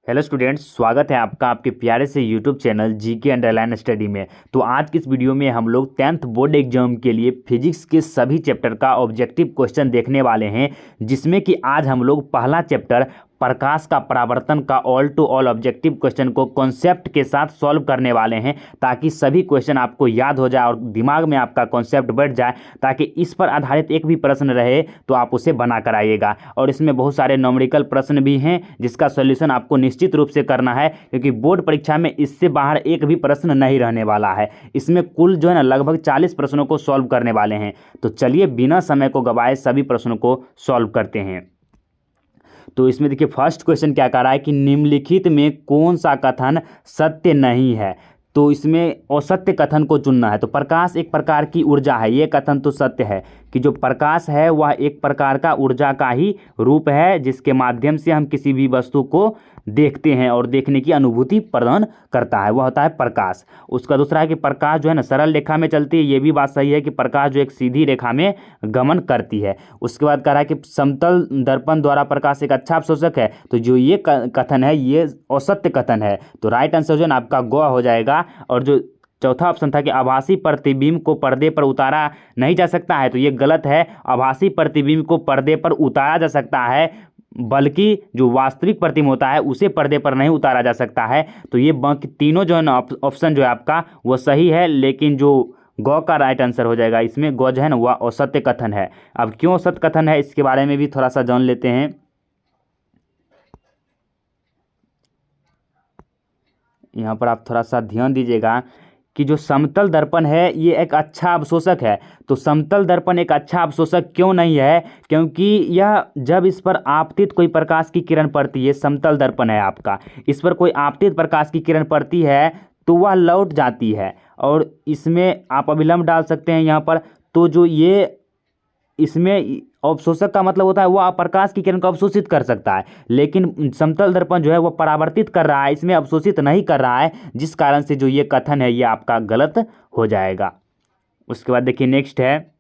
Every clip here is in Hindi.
हेलो स्टूडेंट्स, स्वागत है आपका आपके प्यारे से YouTube channel GK underline study में। तो आज की इस वीडियो में हम लोग 10th बोर्ड एग्जाम के लिए फिजिक्स के सभी चैप्टर का ऑब्जेक्टिव क्वेश्चन देखने वाले हैं, जिसमें कि आज हम लोग पहला चैप्टर प्रकाश का परावर्तन का all to all objective question को कॉन्सेप्ट के साथ सॉल्व करने वाले हैं, ताकि सभी क्वेश्चन आपको याद हो जाए और दिमाग में आपका कॉन्सेप्ट बैठ जाए, ताकि इस पर आधारित एक भी प्रश्न रहे तो आप उसे बना कर आइएगा। और इसमें बहुत सारे न्यूमेरिकल प्रश्न भी हैं जिसका सॉल्यूशन आपको निश्चित रूप से करना है, क्योंकि बोर्ड परीक्षा में इससे बाहर एक भी प्रश्न नहीं रहने वाला है। इसमें कुल जो है ना लगभग 40 प्रश्नों को सॉल्व करने वाले हैं। तो चलिए बिना समय को गवाए सभी प्रश्नों को सॉल्व करते हैं। तो इसमें देखिए फर्स्ट क्वेश्चन क्या कह रहा है कि निम्नलिखित में कौन सा कथन सत्य नहीं है। तो इसमें असत्य कथन को चुनना है। तो प्रकाश एक प्रकार की ऊर्जा है, ये कथन तो सत्य है कि जो प्रकाश है वह एक प्रकार का ऊर्जा का ही रूप है, जिसके माध्यम से हम किसी भी वस्तु को देखते हैं और देखने की अनुभूति प्रदान करता है, वह होता है प्रकाश। उसका दूसरा है कि प्रकाश जो है ना सरल रेखा में चलती है, ये भी बात सही है कि प्रकाश जो एक सीधी रेखा में गमन करती है। उसके बाद कह रहा है कि समतल दर्पण द्वारा प्रकाश एक अच्छा अवशोषक है। तो जो ये कथन है ये असत्य कथन है। तो राइट आंसर जो है ना आपका ग हो जाएगा। और जो चौथा ऑप्शन था कि आभासी प्रतिबिंब को पर्दे पर उतारा नहीं जा सकता है, तो ये गलत है। आभासी प्रतिबिंब को पर्दे पर उतारा जा सकता है, बल्कि जो वास्तविक प्रतिबिंब होता है उसे पर्दे पर नहीं उतारा जा सकता है। तो ये बाकी तीनों जो है ना ऑप्शन जो है आपका वो सही है, लेकिन जो गौ का राइट आंसर हो जाएगा। इसमें गौ जो है ना वह असत्य कथन है। अब क्यों असत्य कथन है इसके बारे में भी थोड़ा सा जान लेते हैं। यहाँ पर आप थोड़ा सा ध्यान दीजिएगा कि जो समतल दर्पण है ये एक अच्छा अवशोषक है। तो समतल दर्पण एक अच्छा अवशोषक क्यों नहीं है? क्योंकि यह जब इस पर आपतित कोई प्रकाश की किरण पड़ती है, समतल दर्पण है आपका, इस पर कोई आपतित प्रकाश की किरण पड़ती है तो वह लौट जाती है, और इसमें आप अभिलंब डाल सकते हैं यहाँ पर। तो जो ये इसमें अवशोषक का मतलब होता है वह प्रकाश की किरण को अवशोषित कर सकता है, लेकिन समतल दर्पण जो है वह परावर्तित कर रहा है, इसमें अवशोषित नहीं कर रहा है, जिस कारण से जो ये कथन है ये आपका गलत हो जाएगा। उसके बाद देखिए नेक्स्ट है,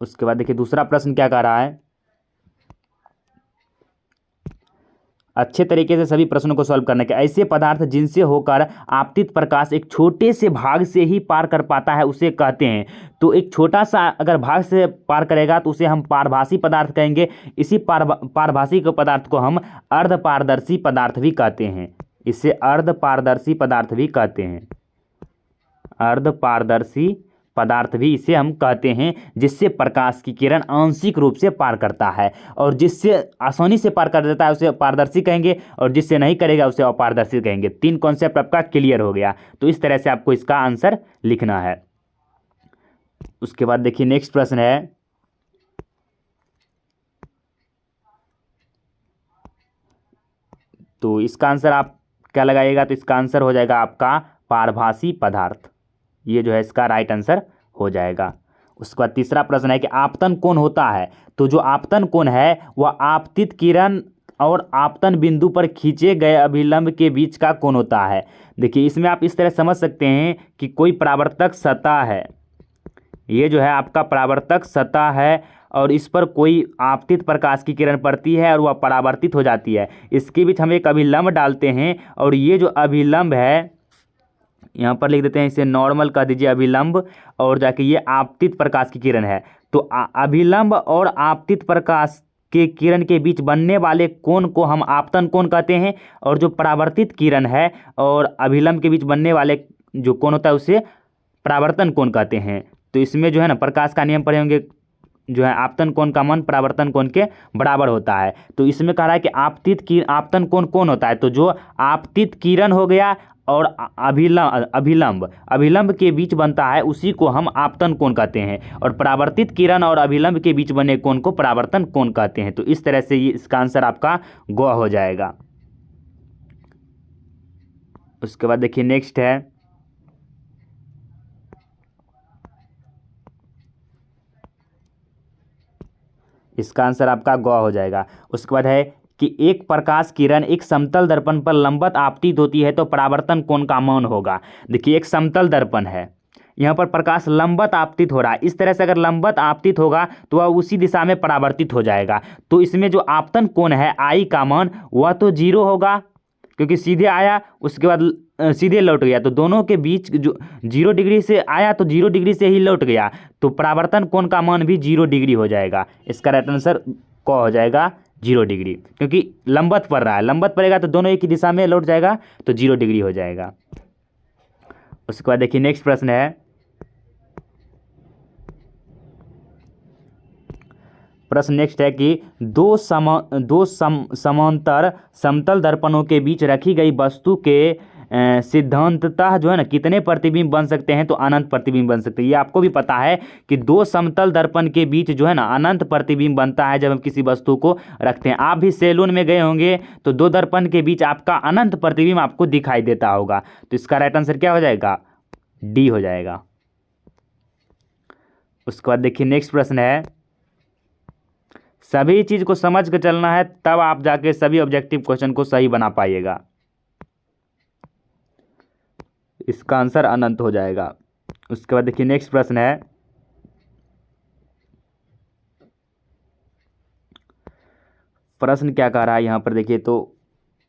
उसके बाद देखिए दूसरा प्रश्न क्या कह रहा है। अच्छे तरीके से सभी प्रश्नों को सॉल्व करने के ऐसे पदार्थ जिनसे होकर आपतित प्रकाश एक छोटे से भाग से ही पार कर पाता है उसे कहते हैं। तो एक छोटा सा अगर भाग से पार करेगा तो उसे हम पारभासी पदार्थ कहेंगे। इसी पारभासी के पदार्थ को हम अर्धपारदर्शी पदार्थ भी कहते हैं। इसे अर्धपारदर्शी पदार्थ भी कहते हैं। अर्धपारदर्शी पदार्थ भी इसे हम कहते हैं, जिससे प्रकाश की किरण आंशिक रूप से पार करता है, और जिससे आसानी से पार कर देता है उसे पारदर्शी कहेंगे, और जिससे नहीं करेगा उसे अपारदर्शी कहेंगे। तीन कॉन्सेप्ट आपका क्लियर हो गया। तो इस तरह से आपको इसका आंसर लिखना है। उसके बाद देखिए नेक्स्ट प्रश्न है, तो इसका आंसर आप क्या लगाइएगा? तो इसका आंसर हो जाएगा आपका पारभासी पदार्थ। ये जो है इसका राइट आंसर हो जाएगा। उसके बाद तीसरा प्रश्न है कि आपतन कोण होता है। तो जो आपतन कोण है वह आपतित किरण और आपतन बिंदु पर खींचे गए अभिलंब के बीच का कोण होता है। देखिए इसमें आप इस तरह समझ सकते हैं कि कोई परावर्तक सतह है, ये जो है आपका परावर्तक सतह है, और इस पर कोई आपतित प्रकाश की किरण पड़ती है और वह परावर्तित हो जाती है। इसके बीच हम एक अभिलंब डालते हैं, और ये जो अभिलंब है यहाँ पर लिख देते हैं, इसे नॉर्मल कह दीजिए अभिलंब, और जाके ये आपतित प्रकाश की किरण है। तो अभिलंब और आपतित प्रकाश के किरण के बीच बनने वाले कोण को हम आपतन कोण कहते हैं, और जो परावर्तित किरण है और अभिलंब के बीच बनने वाले जो कोण होता है उसे परावर्तन कोण कहते हैं। तो इसमें जो है ना प्रकाश का नियम पढ़े होंगे, जो है आपतन कोण का मान परावर्तन कोण के बराबर होता है। तो इसमें कह रहा है कि आपतन कोण कौन होता है? तो जो आपतित किरण हो गया और अभिलंब के बीच बनता है उसी को हम आपतन कोण कहते हैं, और परावर्तित किरण और अभिलंब के बीच बने कोण को परावर्तन कोण कहते हैं। तो इस तरह से ये इसका आंसर आपका ग हो जाएगा। उसके बाद देखिए नेक्स्ट है, इसका आंसर आपका ग हो जाएगा। उसके बाद है कि एक प्रकाश किरण एक समतल दर्पण पर लंबवत आपतित होती है तो परावर्तन कोण का मान होगा। देखिए एक समतल दर्पण है, यहाँ पर प्रकाश लंबवत आपतित हो रहा है, इस तरह से अगर लंबवत आपतित होगा तो वह उसी दिशा में परावर्तित हो जाएगा। तो इसमें जो आपतन कोण है आई का मान वह तो 0 होगा, क्योंकि सीधे आया उसके बाद सीधे लौट गया, तो दोनों के बीच जो 0 डिग्री से आया तो 0 डिग्री से ही लौट गया, तो परावर्तन कोण का मान भी 0 डिग्री हो जाएगा। इसका राइट आंसर क हो जाएगा 0 डिग्री, क्योंकि लंबवत पड़ रहा है, लंबवत पड़ेगा तो दोनों एक ही दिशा में लौट जाएगा, तो 0 डिग्री हो जाएगा। उसके बाद देखिए नेक्स्ट प्रश्न है, प्रश्न नेक्स्ट है कि दो समांतर समतल दर्पणों के बीच रखी गई वस्तु के सिद्धांततः जो है ना कितने प्रतिबिंब बन सकते हैं, तो अनंत प्रतिबिंब बन सकते हैं। ये आपको भी पता है कि दो समतल दर्पण के बीच जो है ना अनंत प्रतिबिंब बनता है जब हम किसी वस्तु को रखते हैं। आप भी सैलून में गए होंगे तो दो दर्पण के बीच आपका अनंत प्रतिबिंब आपको दिखाई देता होगा, तो इसका राइट आंसर क्या हो जाएगा, डी हो जाएगा। उसके बाद देखिए नेक्स्ट प्रश्न है, सभी चीज को समझ कर चलना है तब आप जाके सभी ऑब्जेक्टिव क्वेश्चन को सही बना पाइएगा। इसका आंसर अनंत हो जाएगा। उसके बाद देखिए नेक्स्ट प्रश्न है, प्रश्न क्या कह रहा है यहाँ पर देखिए, तो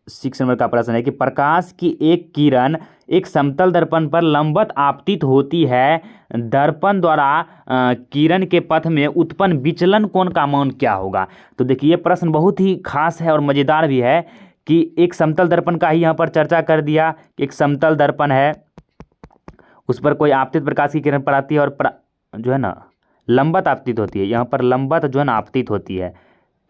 6 नंबर का प्रश्न है कि प्रकाश की एक किरण एक समतल दर्पण पर लंबवत आपतित होती है, दर्पण द्वारा किरण के पथ में उत्पन्न विचलन कोण का मान क्या होगा। तो देखिए ये प्रश्न बहुत ही खास है और मज़ेदार भी है कि एक समतल दर्पण का ही यहाँ पर चर्चा कर दिया। एक समतल दर्पण है, उस पर कोई आपतित प्रकाश की किरण पर आती है और जो है ना लंबवत आपतित होती है, यहाँ पर लंबवत जो है ना आपतित होती है,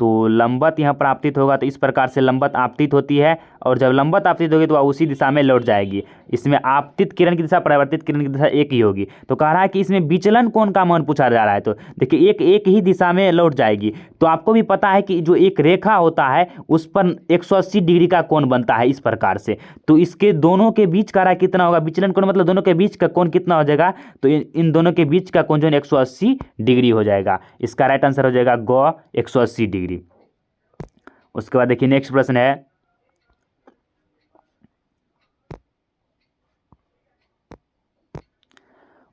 तो लंबवत यहाँ पर आपतित होगा तो इस प्रकार से लंबवत आपतित होती है, और जब लंबवत आपतित होगी तो वह उसी दिशा में लौट जाएगी। इसमें आपतित किरण की दिशा परावर्तित किरण की दिशा एक ही होगी। तो कह रहा है कि इसमें विचलन कोण का मान पूछा जा रहा है, तो देखिए एक ही दिशा में लौट जाएगी। तो आपको भी पता है कि जो एक रेखा होता है उस पर 180 डिग्री का कोण बनता है इस प्रकार से, तो इसके दोनों के बीच का कितना होगा विचलन कोण, मतलब दोनों के बीच का कोण कितना हो जाएगा, तो इन दोनों के बीच का कोण जो है 180 डिग्री हो जाएगा। इसका राइट आंसर हो जाएगा ग 180 डिग्री। उसके बाद देखिए नेक्स्ट प्रश्न है,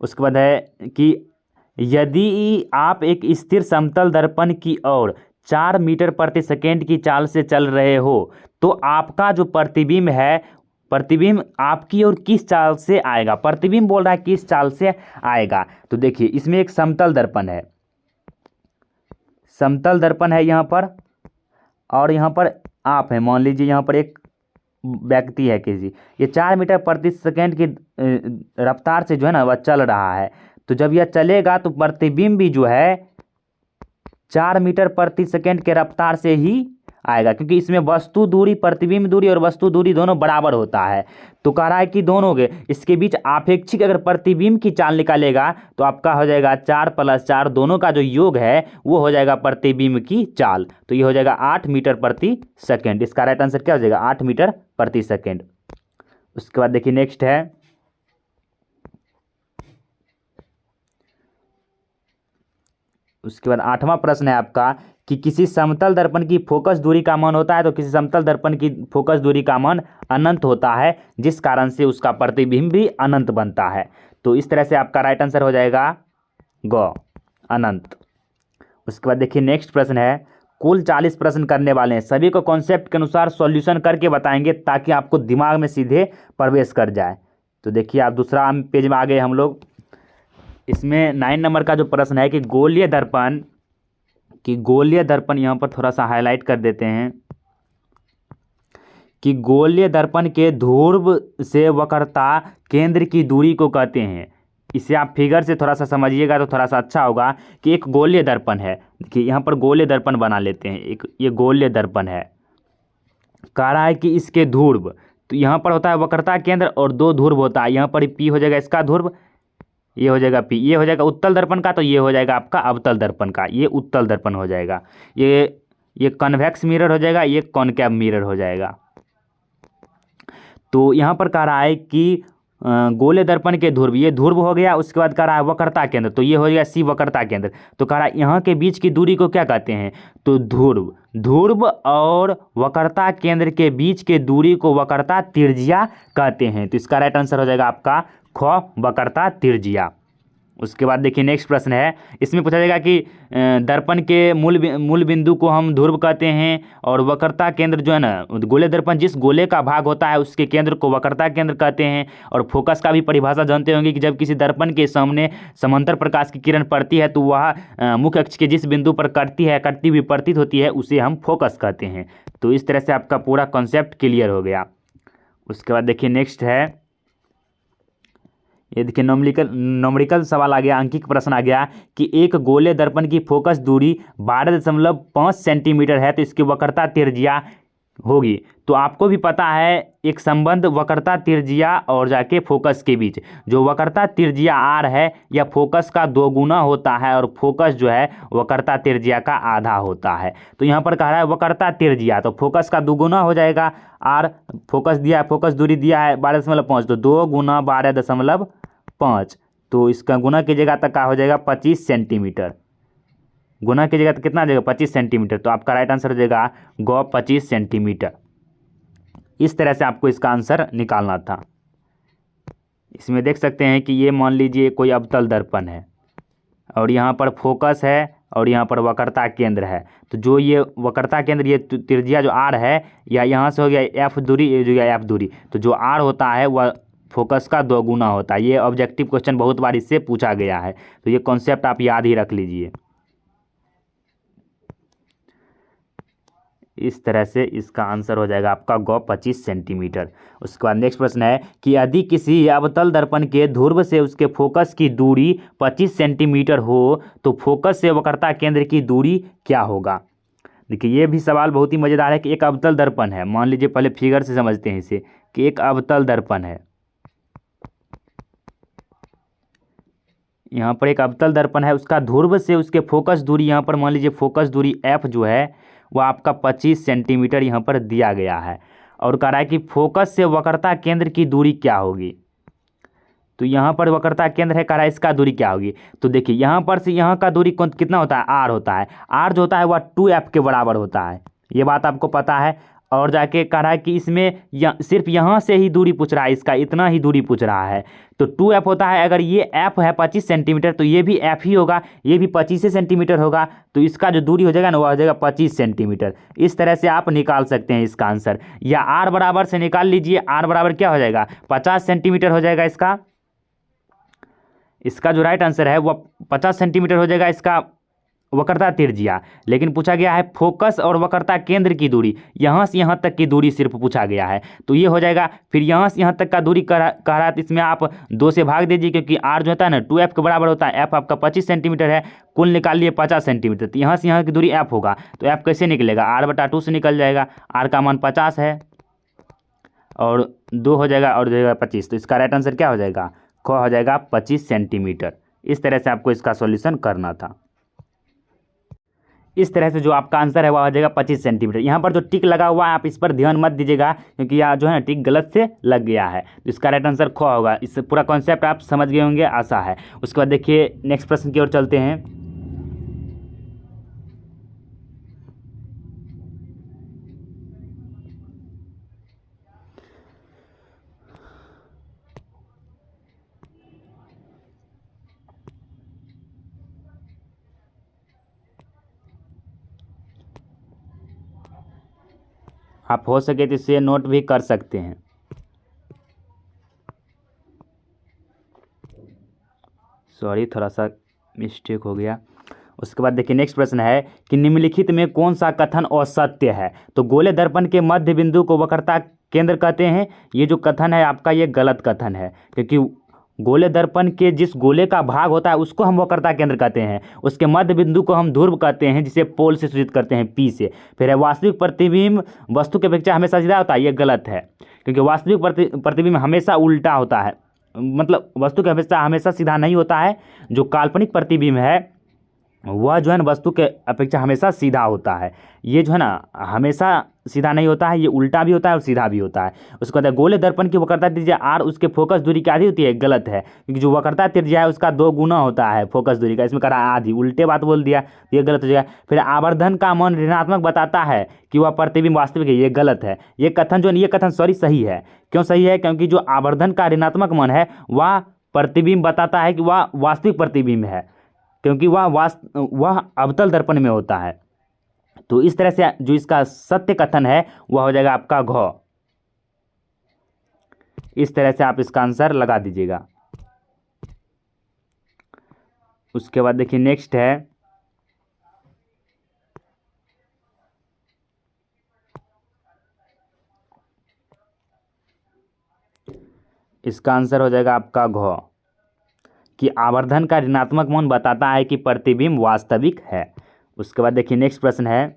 उसके बाद है कि यदि आप एक स्थिर समतल दर्पण की ओर 4 मीटर प्रति सेकेंड की चाल से चल रहे हो तो आपका जो प्रतिबिंब है, प्रतिबिंब आपकी ओर किस चाल से आएगा, प्रतिबिंब बोल रहा है किस चाल से आएगा। तो देखिए इसमें एक समतल दर्पण है, समतल दर्पण है यहाँ पर, और यहाँ पर आप है, मान लीजिए यहाँ पर एक व्यक्ति है किसी, ये 4 मीटर प्रति सेकेंड की रफ्तार से जो है ना वह चल रहा है, तो जब यह चलेगा तो प्रतिबिंब भी जो है 4 मीटर प्रति सेकेंड के रफ्तार से ही आएगा, क्योंकि इसमें वस्तु दूरी, प्रतिबिंब दूरी और वस्तु दूरी दोनों बराबर होता है। तो कह रहा है कि दोनों के इसके बीच आपेक्षिक अगर प्रतिबिंब की चाल निकालेगा तो आपका हो जाएगा 4 + 4, दोनों का जो योग है वो हो जाएगा प्रतिबिंब की चाल, तो ये हो जाएगा 8 मीटर प्रति सेकेंड। इसका राइट आंसर क्या हो जाएगा, 8 मीटर प्रति सेकेंड। उसके बाद देखिए नेक्स्ट है, उसके बाद 8वां प्रश्न है आपका कि किसी समतल दर्पण की फोकस दूरी का मान होता है, तो किसी समतल दर्पण की फोकस दूरी का मान अनंत होता है, जिस कारण से उसका प्रतिबिंब भी अनंत बनता है। तो इस तरह से आपका राइट आंसर हो जाएगा ग अनंत। उसके बाद देखिए नेक्स्ट प्रश्न है, कुल 40 प्रश्न करने वाले हैं, सभी को कॉन्सेप्ट के अनुसार सॉल्यूशन करके बताएंगे ताकि आपको दिमाग में सीधे प्रवेश कर जाए। तो देखिए आप दूसरा पेज में आ गए हम लोग। इसमें 9 नंबर का जो प्रश्न है कि गोलीय दर्पण यहाँ पर थोड़ा सा हाईलाइट कर देते हैं कि गोलीय दर्पण के ध्रुव से वक्रता केंद्र की दूरी को कहते हैं। इसे आप फिगर से थोड़ा सा समझिएगा तो थोड़ा सा अच्छा होगा कि एक गोलीय दर्पण है, देखिए यहाँ पर गोलीय दर्पण बना लेते हैं, एक ये गोलीय दर्पण है, कह रहा है कि इसके ध्रुव, तो यहाँ पर होता है वक्रता केंद्र और 2 ध्रुव होता है, यहाँ पर P हो जाएगा इसका ध्रुव, ये हो जाएगा P, ये हो जाएगा उत्तल दर्पण का, तो ये हो जाएगा आपका अवतल दर्पण का, ये उत्तल दर्पण हो जाएगा, ये कन्वेक्स मिरर हो जाएगा, ये कॉनकेव मिरर हो जाएगा। तो यहाँ पर कह रहा है कि गोले दर्पण के ध्रुव, ये ध्रुव हो गया। उसके बाद कह रहा है वक्रता केंद्र, तो ये हो गया सी वक्रता केंद्र। तो कह रहा है यहाँ के बीच की दूरी को क्या कहते हैं, तो ध्रुव। ध्रुव और वक्रता केंद्र के बीच के दूरी को वक्रता त्रिज्या कहते हैं। तो इसका राइट आंसर हो जाएगा आपका ख, वक्रता त्रिज्या। उसके बाद देखिए नेक्स्ट प्रश्न है, इसमें पूछा जाएगा कि दर्पण के मूल बिंदु को हम ध्रुव कहते हैं, और वक्रता केंद्र जो है ना, गोले दर्पण जिस गोले का भाग होता है उसके केंद्र को वक्रता केंद्र कहते हैं। और फोकस का भी परिभाषा जानते होंगे कि जब किसी दर्पण के सामने समांतर प्रकाश की किरण पड़ती है तो वह मुख्य अक्ष के जिस बिंदु पर कटती हुई प्रतीत होती है उसे हम फोकस कहते हैं। तो इस तरह से आपका पूरा कॉन्सेप्ट क्लियर हो गया। उसके बाद देखिए नेक्स्ट है, ये देखिए नॉमेरिकल सवाल आ गया, अंकिक प्रश्न आ गया कि एक गोले दर्पण की फोकस दूरी 12.5 सेंटीमीटर है, तो इसकी वक्रता त्रिज्या होगी। तो आपको भी पता है एक संबंध वक्रता त्रिज्या और जाके फोकस के बीच, जो वक्रता त्रिज्या आर है या फोकस का 2 गुना होता है, और फोकस जो है वक्रता त्रिज्या का आधा होता है। तो यहाँ पर कह रहा है वक्रता त्रिज्या, तो फोकस का 2 गुना हो जाएगा। आर फोकस दिया है, फोकस दूरी दिया है 12.5, तो 2 गुना 12.5, तो इसका गुना कीजिएगा तक का हो जाएगा 25 सेंटीमीटर। गुना कीजिएगा तो कितना आ जाएगा 25 सेंटीमीटर। तो आपका राइट आंसर हो जाएगा गौ 25 सेंटीमीटर। इस तरह से आपको इसका आंसर निकालना था। इसमें देख सकते हैं कि ये मान लीजिए कोई अवतल दर्पण है, और यहाँ पर फोकस है, और यहाँ पर वक्रता केंद्र है। तो जो ये वक्रता केंद्र, ये त्रिज्या जो आर है, या यहाँ से हो गया एफ दूरी, ये जो गया एफ दूरी, तो जो आर होता है वह फोकस का 2 गुना होता है। ये ऑब्जेक्टिव क्वेश्चन बहुत बार इससे पूछा गया है, तो ये कॉन्सेप्ट आप याद ही रख लीजिए। इस तरह से इसका आंसर हो जाएगा आपका गौ 25 सेंटीमीटर। उसके बाद नेक्स्ट प्रश्न है कि यदि किसी अवतल दर्पण के ध्रुव से उसके फोकस की दूरी 25 सेंटीमीटर हो तो फोकस से वक्रता केंद्र की दूरी क्या होगा। देखिए ये भी सवाल बहुत ही मज़ेदार है कि एक अवतल दर्पण है, मान लीजिए पहले फिगर से समझते हैं इसे, कि एक अवतल दर्पण है, यहाँ पर एक अवतल दर्पण है, उसका ध्रुव से उसके फोकस दूरी, यहाँ पर मान लीजिए फोकस दूरी एफ जो है वह आपका 25 सेंटीमीटर यहाँ पर दिया गया है, और कह रहा है कि फोकस से वक्रता केंद्र की दूरी क्या होगी। तो यहाँ पर वक्रता केंद्र है, कह रहा है इसका दूरी क्या होगी। तो देखिए यहाँ पर से यहाँ का दूरी कितना होता है, आर होता है। आर जो होता है वह 2f के बराबर होता है, ये बात आपको पता है। और जाके कह रहा है कि इसमें सिर्फ यहाँ से ही दूरी पूछ रहा है, इसका इतना ही दूरी पूछ रहा है। तो 2f होता है, अगर ये f है 25 सेंटीमीटर तो ये भी f ही होगा, ये भी 25 सेंटीमीटर होगा। तो इसका जो दूरी हो जाएगा ना, वो हो जाएगा 25 सेंटीमीटर। इस तरह से आप निकाल सकते हैं इसका आंसर, या r बराबर से निकाल लीजिए। r बराबर क्या हो जाएगा, 50 सेंटीमीटर हो जाएगा इसका जो राइट आंसर है वह 50 सेंटीमीटर हो जाएगा इसका वक्रता त्रिज्या। लेकिन पूछा गया है फोकस और वक्रता केंद्र की दूरी, यहाँ से यहाँ तक की दूरी सिर्फ पूछा गया है, तो ये हो जाएगा। फिर यहाँ से यहाँ तक का दूरी कह रहा है, तो इसमें आप 2 से भाग दीजिए, क्योंकि आर जो होता है ना 2f के बराबर होता है। एफ आपका 25 सेंटीमीटर है, कुल निकाल लिए 50 सेंटीमीटर, तो यहाँ से यहाँ की दूरी एफ होगा। तो एफ कैसे निकलेगा, r/2 से निकल जाएगा। आर का मान 50 है, और 2 हो जाएगा, और जाएगा 25। तो इसका राइट आंसर क्या हो जाएगा, ख हो जाएगा 25 सेंटीमीटर। इस तरह से आपको इसका सॉल्यूशन करना था। इस तरह से जो आपका आंसर है वह हो जाएगा 25 सेंटीमीटर। यहाँ पर जो टिक लगा हुआ है आप इस पर ध्यान मत दीजिएगा, क्योंकि यहाँ जो है ना टिक गलत से लग गया है। तो इसका राइट आंसर ख होगा। इससे पूरा कॉन्सेप्ट आप समझ गए होंगे, आशा है। उसके बाद देखिए नेक्स्ट प्रश्न की ओर चलते हैं। आप हो सके तो इसे नोट भी कर सकते हैं। सॉरी, थोड़ा सा मिस्टेक हो गया। उसके बाद देखिए नेक्स्ट प्रश्न है कि निम्नलिखित में कौन सा कथन असत्य है। तो गोले दर्पण के मध्य बिंदु को वक्रता केंद्र कहते हैं। ये जो कथन है आपका ये गलत कथन है, क्योंकि गोले दर्पण के जिस गोले का भाग होता है उसको हम वक्रता केंद्र कहते हैं, उसके मध्य बिंदु को हम ध्रुव कहते हैं, जिसे पोल से सूचित करते हैं P से। फिर है वास्तविक प्रतिबिंब वस्तु के अपेक्षा हमेशा सीधा होता है, ये गलत है, क्योंकि वास्तविक प्रतिबिंब हमेशा उल्टा होता है, मतलब वस्तु के हमेशा सीधा नहीं होता है। जो काल्पनिक प्रतिबिंब है वह जो है ना वस्तु के अपेक्षा हमेशा सीधा होता है। ये जो है ना हमेशा सीधा नहीं होता है, ये उल्टा भी होता है और सीधा भी होता है। उसके बाद है गोले दर्पण की वक्रता त्रिज्या आर, उसके फोकस दूरी क्या आधी होती है, गलत है, क्योंकि जो वक्रता त्रिज्या है उसका 2 गुना होता है फोकस दूरी का, इसमें करा आधी, उल्टे बात बोल दिया, ये गलत हो जाएगा। फिर आवर्धन का मान ऋणात्मक बताता है कि वह प्रतिबिंब वास्तविक है, ये गलत है। ये कथन जो है ये कथन सॉरी सही है। क्यों सही है, क्योंकि जो आवर्धन का ऋणात्मक मान है वह प्रतिबिंब बताता है कि वह वास्तविक प्रतिबिंब है, क्योंकि वह अवतल दर्पण में होता है। तो इस तरह से जो इसका सत्य कथन है वह हो जाएगा आपका घ। इस तरह से आप इसका आंसर लगा दीजिएगा। उसके बाद देखिए नेक्स्ट है, इसका आंसर हो जाएगा आपका घ, कि आवर्धन का ऋणात्मक मान बताता है कि प्रतिबिंब वास्तविक है। उसके बाद देखिए नेक्स्ट प्रश्न है,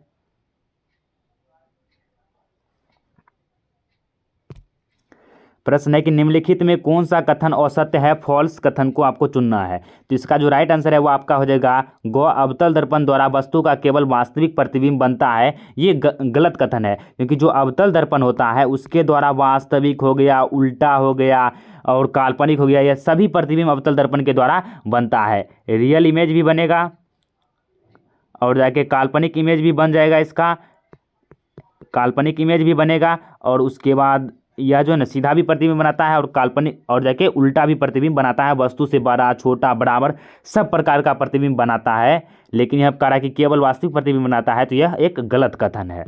प्रश्न है कि निम्नलिखित में कौन सा कथन असत्य है, फॉल्स कथन को आपको चुनना है। तो इसका जो राइट आंसर है वो आपका हो जाएगा ग, अवतल दर्पण द्वारा वस्तु का केवल वास्तविक प्रतिबिंब बनता है। ये गलत कथन है, क्योंकि जो अवतल दर्पण होता है उसके द्वारा वास्तविक हो गया, उल्टा हो गया और काल्पनिक हो गया, यह सभी प्रतिबिंब अवतल दर्पण के द्वारा बनता है। रियल इमेज भी बनेगा और जाके काल्पनिक इमेज भी बन जाएगा, इसका काल्पनिक इमेज भी बनेगा, और उसके बाद यह जो है ना सीधा भी प्रतिबिंब बनाता है और काल्पनिक और जाके उल्टा भी प्रतिबिंब बनाता है, वस्तु से बड़ा छोटा बराबर सब प्रकार का प्रतिबिंब बनाता है। लेकिन यह कह रहा है कि केवल वास्तविक प्रतिबिंब बनाता है, तो यह एक गलत कथन है।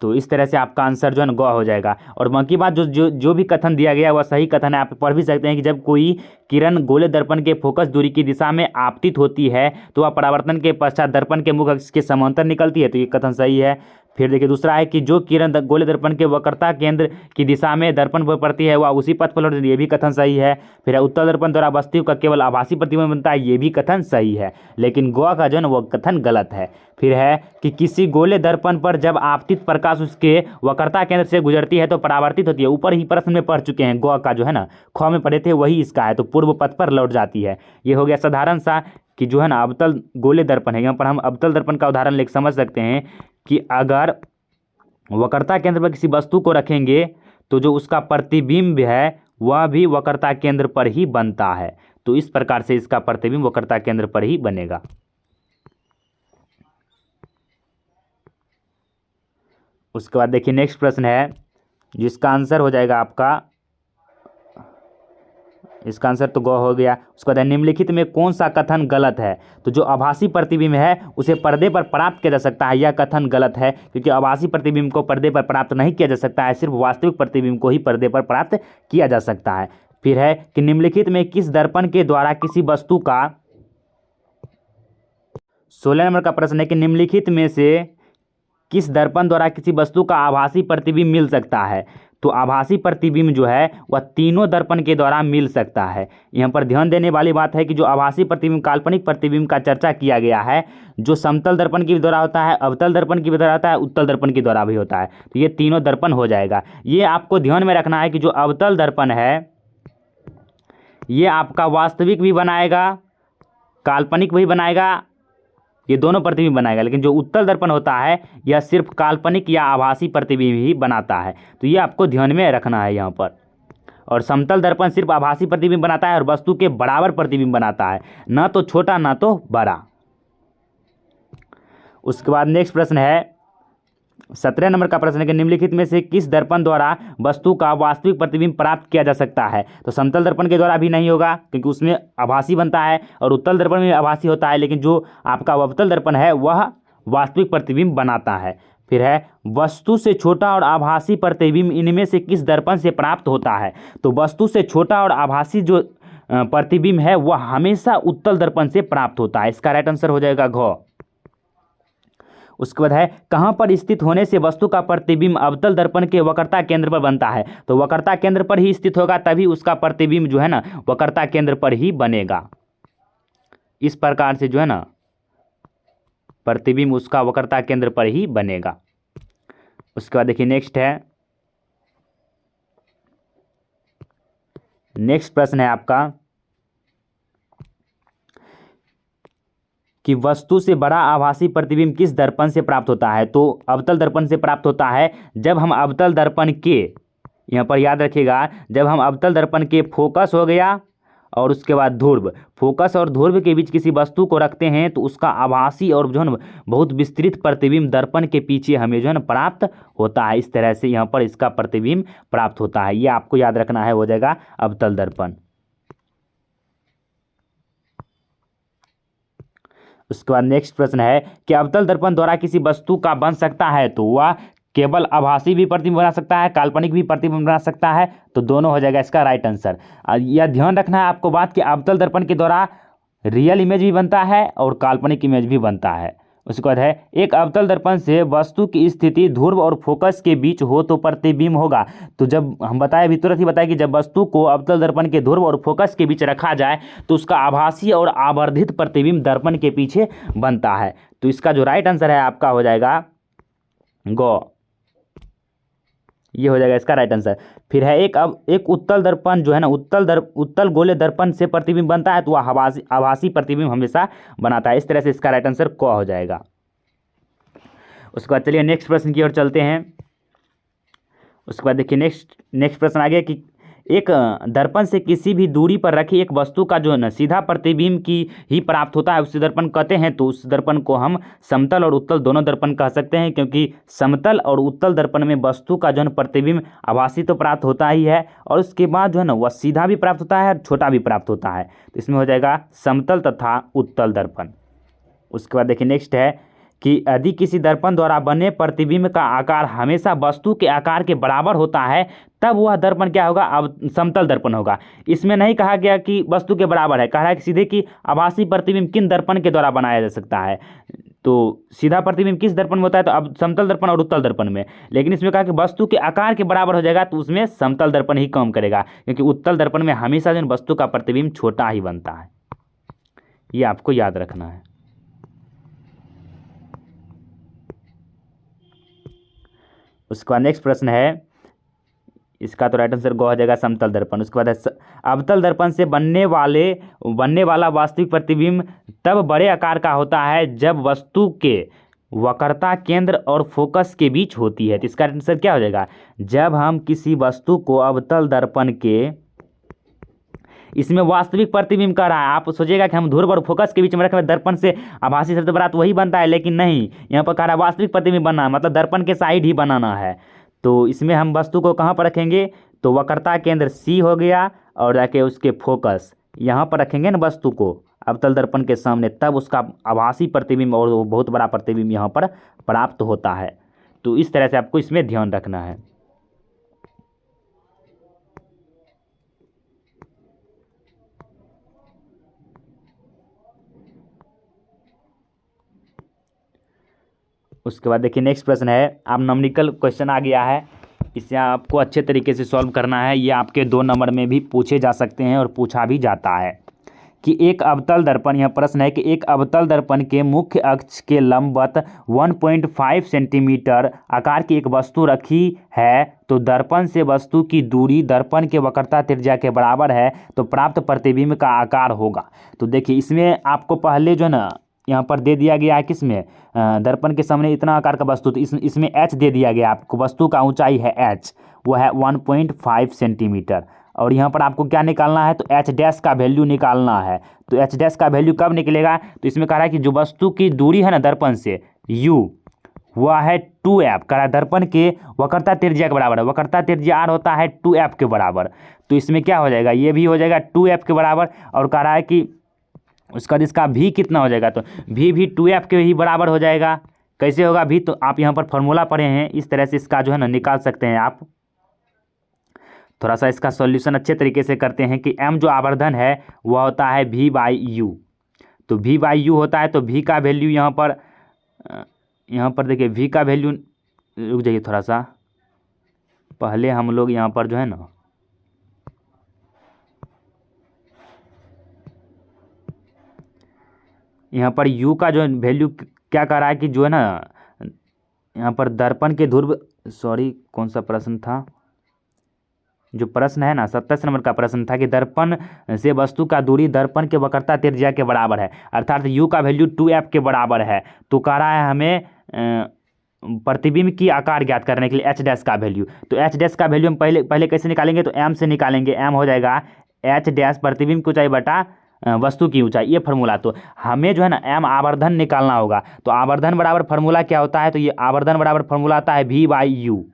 तो इस तरह से आपका आंसर जो है ना ग हो जाएगा। और बाकी बात जो भी कथन दिया गया है वह सही कथन है। आप पढ़ भी सकते हैं कि जब कोई किरण गोले दर्पण के फोकस दूरी की दिशा में आपतित होती है तो वह परावर्तन के पश्चात दर्पण के मुख अक्ष के समांतर निकलती है, तो ये कथन सही है। फिर देखिए दूसरा है कि जो किरण गोले दर्पण के वक्रता केंद्र की दिशा में दर्पण पर पड़ती है वह उसी पथ पर लौटती है, ये भी कथन सही है। फिर है उत्तल दर्पण द्वारा वस्तु का केवल आभासी प्रतिबिंब बनता है, ये भी कथन सही है। लेकिन ग का जो है ना वो कथन गलत है। फिर है कि किसी गोले दर्पण पर जब आपतित प्रकाश उसके वक्रता केंद्र से गुजरती है तो परावर्तित होती है, ऊपर ही प्रश्न में पढ़ चुके हैं, ग का जो है ना ख में पढ़े थे वही इसका है, तो पूर्व पथ पर लौट जाती है। ये हो गया साधारण सा कि जो है ना अवतल गोले दर्पण है, यहाँ पर हम अवतल दर्पण का उदाहरण लेकर समझ सकते हैं कि अगर वक्रता केंद्र पर किसी वस्तु को रखेंगे तो जो उसका प्रतिबिंब है वह भी वक्रता केंद्र पर ही बनता है। तो इस प्रकार से इसका प्रतिबिंब वक्रता केंद्र पर ही बनेगा। उसके बाद देखिए नेक्स्ट प्रश्न है जिसका आंसर हो जाएगा आपका, इसका आंसर तो ग हो गया। उसके बाद निम्नलिखित में कौन सा कथन गलत है। तो जो आभासी प्रतिबिंब है उसे पर्दे पर प्राप्त किया जा सकता है, यह कथन गलत है, क्योंकि आभासी प्रतिबिंब को पर्दे पर प्राप्त नहीं किया जा सकता है, सिर्फ वास्तविक प्रतिबिंब को ही पर्दे पर प्राप्त किया जा सकता है। फिर है कि निम्नलिखित में किस दर्पण के द्वारा किसी वस्तु का, 16 नंबर का प्रश्न है कि निम्नलिखित में से किस दर्पण द्वारा किसी वस्तु का आभासी प्रतिबिंब मिल सकता है। तो आभासी प्रतिबिंब जो है वह तीनों दर्पण के द्वारा मिल सकता है। यहाँ पर ध्यान देने वाली बात है कि जो आभासी प्रतिबिंब काल्पनिक प्रतिबिंब का चर्चा किया गया है, जो समतल दर्पण के द्वारा होता है, अवतल दर्पण के द्वारा होता है, उत्तल दर्पण के द्वारा भी होता है, तो ये तीनों दर्पण हो जाएगा। ये आपको ध्यान में रखना है कि जो अवतल दर्पण है ये आपका वास्तविक भी बनाएगा, काल्पनिक भी बनाएगा, ये दोनों प्रतिबिंब बनाएगा, लेकिन जो उत्तल दर्पण होता है यह सिर्फ काल्पनिक या आभासी प्रतिबिंब ही बनाता है। तो ये आपको ध्यान में रखना है यहाँ पर। और समतल दर्पण सिर्फ आभासी प्रतिबिंब बनाता है और वस्तु के बराबर प्रतिबिंब बनाता है, ना तो छोटा ना तो बड़ा। उसके बाद नेक्स्ट प्रश्न है 17 नंबर का प्रश्न है कि निम्नलिखित में से किस दर्पण द्वारा वस्तु का वास्तविक प्रतिबिंब प्राप्त किया जा सकता है। तो समतल दर्पण के द्वारा भी नहीं होगा, क्योंकि उसमें आभासी बनता है, और उत्तल दर्पण में आभासी होता है, लेकिन जो आपका अवतल दर्पण है वह वास्तविक प्रतिबिंब बनाता है। फिर है वस्तु से छोटा और आभासी प्रतिबिंब इनमें से किस दर्पण से प्राप्त होता है। तो वस्तु से छोटा और आभासी जो प्रतिबिंब है वह हमेशा उत्तल दर्पण से प्राप्त होता है, इसका राइट आंसर हो जाएगा घ। उसके बाद है कहाँ पर स्थित होने से वस्तु का प्रतिबिंब अवतल दर्पण के वक्रता केंद्र पर बनता है। तो वक्रता केंद्र पर ही स्थित होगा, तभी उसका प्रतिबिंब जो है ना वक्रता केंद्र पर ही बनेगा। इस प्रकार से जो है ना प्रतिबिंब उसका वक्रता केंद्र पर ही बनेगा। उसके बाद देखिए नेक्स्ट प्रश्न है आपका कि वस्तु से बड़ा आभासी प्रतिबिंब किस दर्पण से प्राप्त होता है। तो अवतल दर्पण से प्राप्त होता है जब हम अवतल दर्पण के, यहाँ पर याद रखिएगा, जब हम अवतल दर्पण के फोकस हो गया और उसके बाद ध्रुव, फोकस और ध्रुव के बीच किसी वस्तु को रखते हैं तो उसका आभासी और जो है ना बहुत विस्तृत प्रतिबिंब दर्पण के पीछे हमें जो है ना प्राप्त होता है। इस तरह से यहाँ पर इसका प्रतिबिंब प्राप्त होता है। ये आपको याद रखना है, हो जाएगा अवतल दर्पण। उसके बाद नेक्स्ट प्रश्न है कि अवतल दर्पण द्वारा किसी वस्तु का बन सकता है, तो वह केवल आभासी भी प्रतिबिंब बना सकता है, काल्पनिक भी प्रतिबिंब बना सकता है, तो दोनों हो जाएगा इसका राइट आंसर। यह ध्यान रखना है आपको बात कि अवतल दर्पण के द्वारा रियल इमेज भी बनता है और काल्पनिक इमेज भी बनता है। उसके बाद है एक अवतल दर्पण से वस्तु की स्थिति ध्रुव और फोकस के बीच हो तो प्रतिबिंब होगा। तो जब हम बताए भी, तुरंत ही बताए कि जब वस्तु को अवतल दर्पण के ध्रुव और फोकस के बीच रखा जाए तो उसका आभासी और आवर्धित प्रतिबिंब दर्पण के पीछे बनता है। तो इसका जो राइट आंसर है आपका हो जाएगा गो, ये हो जाएगा इसका राइट आंसर। फिर है एक उत्तल दर्पण जो है ना उत्तल गोले दर्पण से प्रतिबिंब बनता है, तो वह आभासी प्रतिबिंब हमेशा बनाता है। इस तरह से इसका राइट आंसर क हो जाएगा। उसके बाद चलिए नेक्स्ट प्रश्न की ओर चलते हैं। उसके बाद देखिए नेक्स्ट प्रश्न आ गया कि एक दर्पण से किसी भी दूरी पर रखी एक वस्तु का जो है ना सीधा प्रतिबिंब की ही प्राप्त होता है, उस दर्पण कहते हैं। तो उस दर्पण को हम समतल और उत्तल दोनों दर्पण कह सकते हैं, क्योंकि समतल और उत्तल दर्पण में वस्तु का जो है प्रतिबिंब आभासी तो प्राप्त होता ही है और उसके बाद जो है ना वह सीधा भी प्राप्त होता है और छोटा भी प्राप्त होता है। तो इसमें हो जाएगा समतल तथा उत्तल दर्पण। उसके बाद देखिए नेक्स्ट है कि यदि किसी दर्पण द्वारा बने प्रतिबिंब का आकार हमेशा वस्तु के आकार के बराबर होता है, तब वह दर्पण क्या होगा, अब समतल दर्पण होगा। इसमें नहीं कहा गया कि वस्तु के बराबर है, कहा है कि सीधे कि आभासी प्रतिबिंब किन दर्पण के द्वारा बनाया जा सकता है। तो सीधा प्रतिबिंब किस दर्पण में होता है, तो अब समतल दर्पण और उत्तल दर्पण में। लेकिन इसमें कहा कि वस्तु के आकार के बराबर हो जाएगा, तो उसमें समतल दर्पण ही काम करेगा, क्योंकि उत्तल दर्पण में हमेशा जो वस्तु का प्रतिबिंब छोटा ही बनता है। ये आपको याद रखना है। उसके बाद नेक्स्ट प्रश्न है, इसका तो राइट आंसर गो हो जाएगा समतल दर्पण। उसके बाद अवतल दर्पण से बनने वाला वास्तविक प्रतिबिंब तब बड़े आकार का होता है जब वस्तु के वक्रता केंद्र और फोकस के बीच होती है। तो इसका आंसर क्या हो जाएगा, जब हम किसी वस्तु को अवतल दर्पण के, इसमें वास्तविक प्रतिबिंब कर रहा है, आप सोचिएगा कि हम ध्रुव और फोकस के बीच में रखे दर्पण से आभासी शब्द बरात वही बनता है, लेकिन नहीं, यहाँ पर कह रहा है वास्तविक प्रतिबिंब बनना है, मतलब दर्पण के साइड ही बनाना है। तो इसमें हम वस्तु को कहाँ पर रखेंगे, तो वक्रता केंद्र सी हो गया और जाके उसके फोकस यहाँ पर रखेंगे ना वस्तु को अवतल दर्पण के सामने, तब उसका आभासी प्रतिबिंब और वो बहुत बड़ा प्रतिबिंब यहाँ पर प्राप्त होता है। तो इस तरह से आपको इसमें ध्यान रखना है। उसके बाद देखिए नेक्स्ट प्रश्न है, आप नंबरिकल क्वेश्चन आ गया है, इसे आपको अच्छे तरीके से सॉल्व करना है। ये आपके 2 नंबर में भी पूछे जा सकते हैं और पूछा भी जाता है कि एक अवतल दर्पण, यह प्रश्न है कि एक अवतल दर्पण के मुख्य अक्ष के लंबवत 1.5 सेंटीमीटर आकार की एक वस्तु रखी है, तो दर्पण से वस्तु की दूरी दर्पण के वक्रता त्रिज्या के बराबर है, तो प्राप्त प्रतिबिंब का आकार होगा। तो देखिए इसमें आपको पहले जो है ना यहाँ पर दे दिया गया है, किसमें, दर्पण के सामने इतना आकार का वस्तु, तो इसमें एच दे दिया गया आपको, वस्तु का ऊंचाई है एच, वो है 1.5 सेंटीमीटर। और यहाँ पर आपको क्या निकालना है, तो एच डैश का वैल्यू निकालना है। तो एच डैश का वैल्यू कब निकलेगा, तो इसमें कह रहा है कि जो वस्तु की दूरी है ना दर्पण से यू, वह है 2f, कह रहा है दर्पण के वक्रता त्रिज्या के बराबर है, वक्रता त्रिज्या r होता है 2f के बराबर। तो इसमें क्या हो जाएगा, ये भी हो जाएगा 2f के बराबर, और कह रहा है कि उसका इसका भी कितना हो जाएगा, तो भी 2f के ही बराबर हो जाएगा। कैसे होगा भी, तो आप यहाँ पर फॉर्मूला पढ़े हैं, इस तरह से इसका जो है ना निकाल सकते हैं आप। थोड़ा सा इसका सॉल्यूशन अच्छे तरीके से करते हैं कि m जो आवर्धन है वह होता है v/u, तो v/u होता है, तो v का वैल्यू यहाँ पर देखिए v का वैल्यू, रुक जाइए थोड़ा सा, पहले हम लोग यहाँ पर जो है ना यहाँ पर u का जो वैल्यू क्या कर रहा है कि जो है ना यहाँ पर दर्पण के ध्रुव, सॉरी कौन सा प्रश्न था, जो प्रश्न है ना 27 नंबर का प्रश्न था कि दर्पण से वस्तु का दूरी दर्पण के वक्रता त्रिज्या के बराबर है, अर्थात यू का वैल्यू 2f के बराबर है। तो कह रहा है हमें प्रतिबिंब की आकार ज्ञात करने के लिए एच डैश का वैल्यू। तो एच डैश का वैल्यू हम पहले पहले कैसे निकालेंगे, तो एम से निकालेंगे। एम हो जाएगा एच डैश प्रतिबिंब की ऊंचाई बटा वस्तु की ऊंचाई, ये फार्मूला। तो हमें जो है ना एम आवर्धन निकालना होगा। तो आवर्धन बराबर फार्मूला क्या होता है, तो ये आवर्धन बराबर फार्मूला आता है V by U.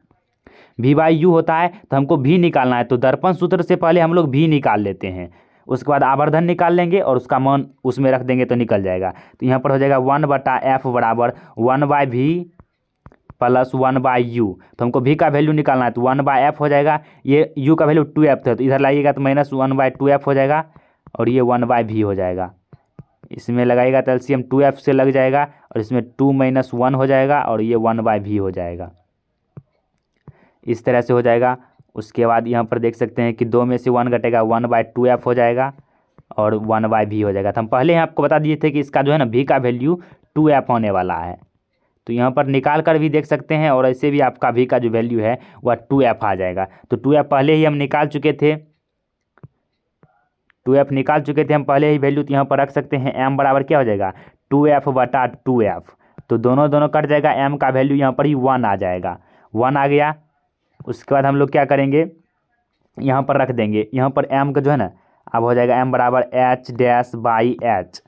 V by U होता है, तो हमको भी निकालना है। तो दर्पण सूत्र से पहले हम लोग भी निकाल लेते हैं, उसके बाद आवर्धन निकाल लेंगे और उसका मान उसमें रख देंगे तो निकल जाएगा। तो यहाँ पर हो जाएगा 1/f बराबर 1/v प्लस 1/u। तो हमको v का वैल्यू निकालना है, तो 1/f हो जाएगा। ये u का वैल्यू 2f था, तो इधर लाइएगा तो -1/2f हो जाएगा और ये 1/v हो जाएगा। इसमें लगाइएगा तो एलसीएम 2f से लग जाएगा और इसमें 2 - 1 हो जाएगा और ये 1/v हो जाएगा। इस तरह से हो जाएगा। उसके बाद यहाँ पर देख सकते हैं कि 2 में से 1 घटेगा, 1/2f हो जाएगा और 1/v हो जाएगा। तो हम पहले ही आपको बता दिए थे कि इसका जो है ना v का वैल्यू 2f होने वाला है। तो यहाँ पर निकाल कर भी देख सकते हैं और ऐसे भी आपका v का जो वैल्यू है वह 2f आ जाएगा। तो 2f पहले ही हम निकाल चुके थे, 2f निकाल चुके थे हम पहले ही वैल्यू। तो यहाँ पर रख सकते हैं m बराबर क्या हो जाएगा 2f/2f। तो दोनों कट जाएगा, m का वैल्यू यहाँ पर ही 1 आ जाएगा, 1 आ गया। उसके बाद हम लोग क्या करेंगे, यहाँ पर रख देंगे। यहाँ पर m का जो है ना अब हो जाएगा m बराबर h/h।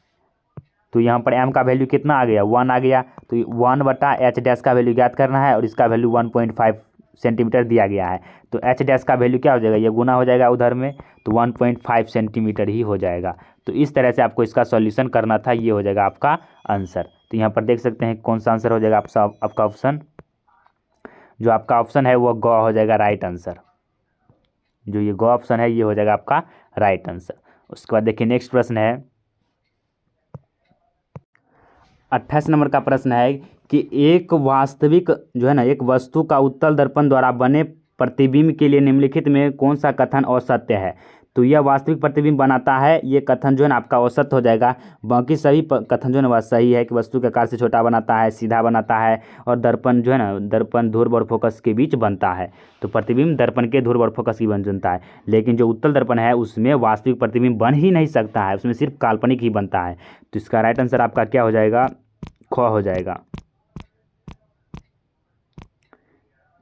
तो यहाँ पर m का वैल्यू कितना आ गया 1 आ गया। तो 1/h डैश का वैल्यू ज्ञात करना है और इसका वैल्यू 1.5 सेंटीमीटर दिया गया है। तो h डैश का वैल्यू क्या हो जाएगा, ये गुना हो जाएगा उधर में, तो 1.5 सेंटीमीटर ही हो जाएगा। तो इस तरह से आपको इसका सॉल्यूशन करना था, ये हो जाएगा आपका आंसर। तो यहाँ पर देख सकते हैं कौन सा आंसर हो जाएगा आपका ऑप्शन। जो आपका ऑप्शन है वो ग हो जाएगा राइट आंसर। जो ये ग ऑप्शन है ये हो जाएगा आपका राइट आंसर। उसके बाद देखिए नेक्स्ट प्रश्न है 28 नंबर का प्रश्न है कि एक वास्तविक जो है ना एक वस्तु का उत्तल दर्पण द्वारा बने प्रतिबिंब के लिए निम्नलिखित में कौन सा कथन असत्य है। तो यह वास्तविक प्रतिबिंब बनाता है, ये कथन जो है ना आपका औसत हो जाएगा। बाकी सभी कथन जो है ना वह सही है कि वस्तु के आकार से छोटा बनाता है, सीधा बनाता है और दर्पण जो है ना दर्पण ध्रुव और फोकस के बीच बनता है। तो प्रतिबिंब दर्पण के ध्रुव और फोकस की बनता है, लेकिन जो उत्तल दर्पण है उसमें वास्तविक प्रतिबिंब बन ही नहीं सकता है, उसमें सिर्फ काल्पनिक ही बनता है। तो इसका राइट आंसर आपका क्या हो जाएगा, ख हो जाएगा।